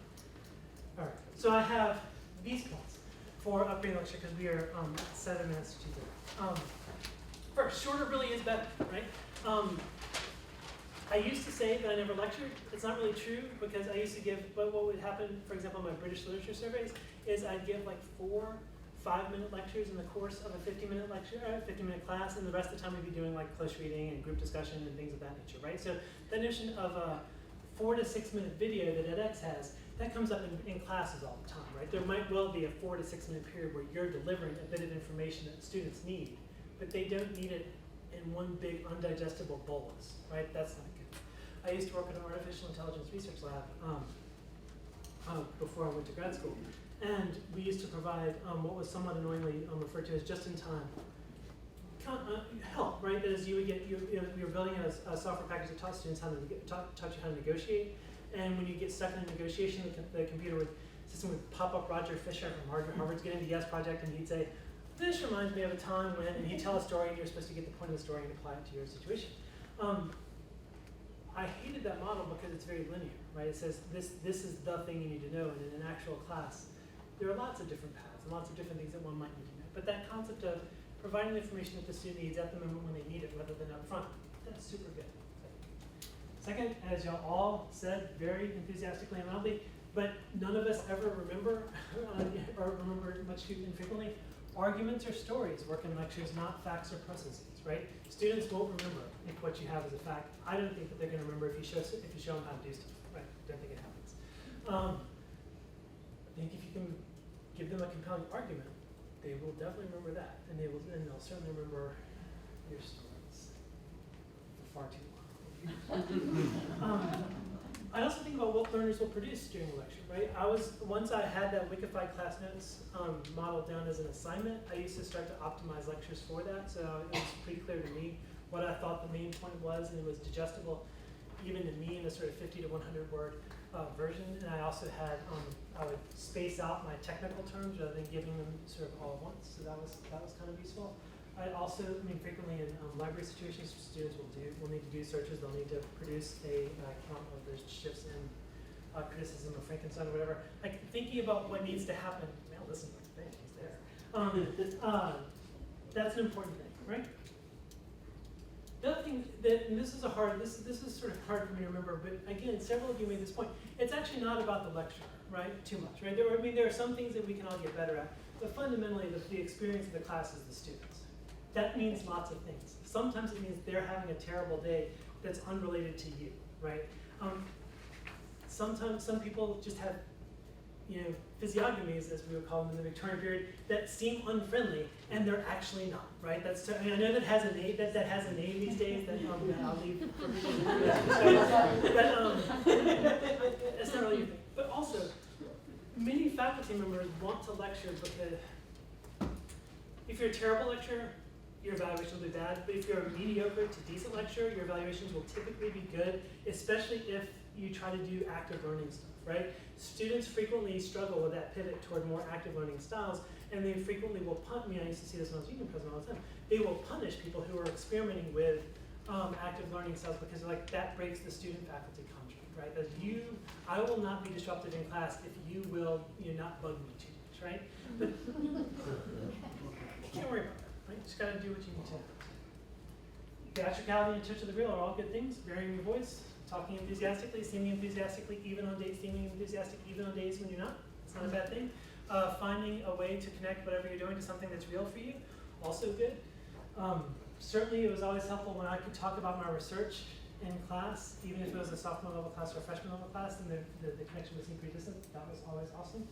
All right. So I have these points for upgrading lecture because we are 7 minutes to 2:30. First, shorter really is better, right? I used to say that I never lectured. It's not really true because I used to give, but what would happen, for example, in my British literature surveys, is I'd give like 4 5-minute lectures in the course of a 50-minute lecture, 50-minute class, and the rest of the time we'd be doing like close reading and group discussion and things of that nature, right? So that notion of a 4 to 6 minute video that edX has, that comes up in classes all the time, right? There might well be a 4 to 6 minute period where you're delivering a bit of information that students need, but they don't need it in one big undigestible bolus, right? That's not good. I used to work in an artificial intelligence research lab before I went to grad school. And we used to provide what was somewhat annoyingly referred to as just-in-time help, right? That is, you would get, you're building a software package that taught students taught you how to negotiate. And when you get stuck in a negotiation, the computer system would pop up Roger Fisher from Harvard's Getting to Yes project, and he'd say, this reminds me of a time when, and he'd tell a story, and you're supposed to get the point of the story and apply it to your situation. I hated that model because it's very linear, right? It says this is the thing you need to know, and in an actual class, there are lots of different paths and lots of different things that one might need to know. But that concept of providing the information that the student needs at the moment when they need it, rather than up front, that's super good. Second, as y'all all said very enthusiastically and loudly, but none of us ever remember, or remember much too infrequently, arguments or stories work in lectures, not facts or processes, right? Students won't remember if what you have is a fact. I don't think that they're going to remember if you show them how to do stuff, right? Don't think it happens. I think if you can give them a compelling argument, they will definitely remember that, and they'll certainly remember your stories for far too long. I also think about what learners will produce during a lecture, right? Once I had that Wikify class notes modeled down as an assignment, I used to start to optimize lectures for that, so it was pretty clear to me what I thought the main point was, and it was digestible even to me in a sort of 50 to 100 word version. And I also had, I would space out my technical terms rather than giving them sort of all at once, so that was kind of useful. I also, frequently in library situations, students will need to do searches. They'll need to produce a count of the shifts in criticism of Frankenstein or whatever. Like thinking about what needs to happen. Well, listen, he's there. That's an important thing, right? The other thing that, and this is sort of hard for me to remember, but again, several of you made this point. It's actually not about the lecture, right? Too much, right? There are some things that we can all get better at, but fundamentally, the experience of the class is the students. That means lots of things. Sometimes it means they're having a terrible day that's unrelated to you, right? Sometimes some people just have, physiognomies, as we would call them in the Victorian period, that seem unfriendly, and they're actually not, right? That's I know that has a name that has a name these days. That I'll leave for people to do that. But that's not really your thing. But also, many faculty members want to lecture because if you're a terrible lecturer, your evaluation will be bad. But if you're a mediocre to decent lecturer, your evaluations will typically be good, especially if you try to do active learning stuff, right? Students frequently struggle with that pivot toward more active learning styles, and they frequently will I used to see this when I was union president all the time. They will punish people who are experimenting with active learning styles because like that breaks the student-faculty contract, right? That I will not be disruptive in class if you will not bug me too much, right? But you can't worry about that, right? You just gotta do what you need to. Theatricality and touch of the real are all good things. Varying your voice, talking enthusiastically, singing enthusiastically, even on days when you're not. It's not a bad thing. Finding a way to connect whatever you're doing to something that's real for you, also good. Certainly it was always helpful when I could talk about my research in class, even if it was a sophomore level class or a freshman level class, and the connection would seem pretty distant. That was always awesome.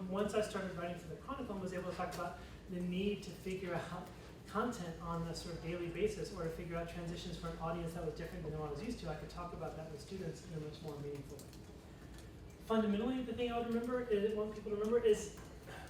Once I started writing for the Chronicle and was able to talk about the need to figure out content on a sort of daily basis, or to figure out transitions for an audience that was different than what I was used to, I could talk about that with students in a much more meaningful way. Fundamentally, the thing I would want people to remember is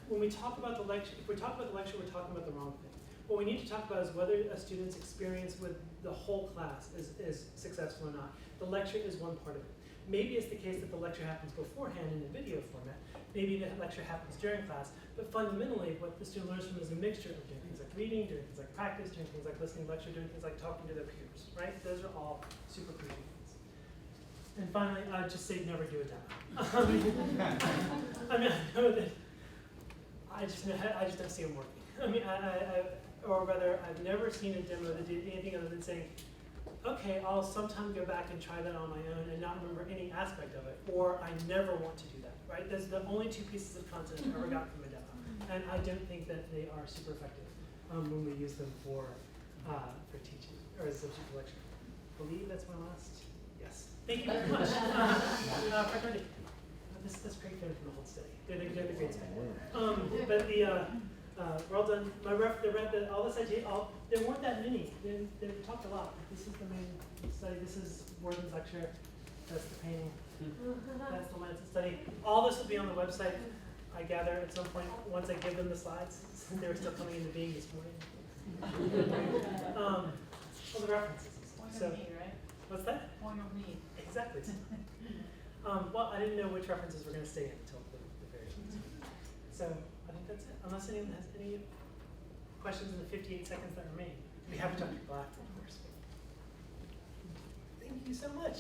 when we talk about the lecture, if we talk about the lecture, we're talking about the wrong thing. What we need to talk about is whether a student's experience with the whole class is successful or not. The lecture is one part of it. Maybe it's the case that the lecture happens beforehand in a video format. Maybe the lecture happens during class. But fundamentally, what the student learns from is a mixture of doing things like reading, doing things like practice, doing things like listening to lecture, doing things like talking to their peers, right? Those are all super crucial things. And finally, I'd just say never do a demo. I know that I just don't see them working. Or rather, I've never seen a demo that did anything other than saying, okay, I'll sometime go back and try that on my own and not remember any aspect of it, or I never want to do that, right? Those are the only two pieces of content I've ever got from a demo. And I don't think that they are super effective when we use them for teaching, or as a substitute for lecture. I believe that's my last, yes. Thank you very much. That's great feeling from the whole study. They're the great study. But we're all done. All the citation, there weren't that many. They talked a lot. This is the main study. This is Warden's lecture. That's the painting. That's the Lancet study. All this will be on the website, I gather, at some point, once I give them the slides, since they were still coming into being this morning. All the references. Point So, of need, right? what's that? Point of need. Exactly. Well, I didn't know which references were going to stay in until the very end. So I think that's it. Unless anyone has any questions in the 58 seconds that remain. We have to talk to people after, of course. Thank you so much.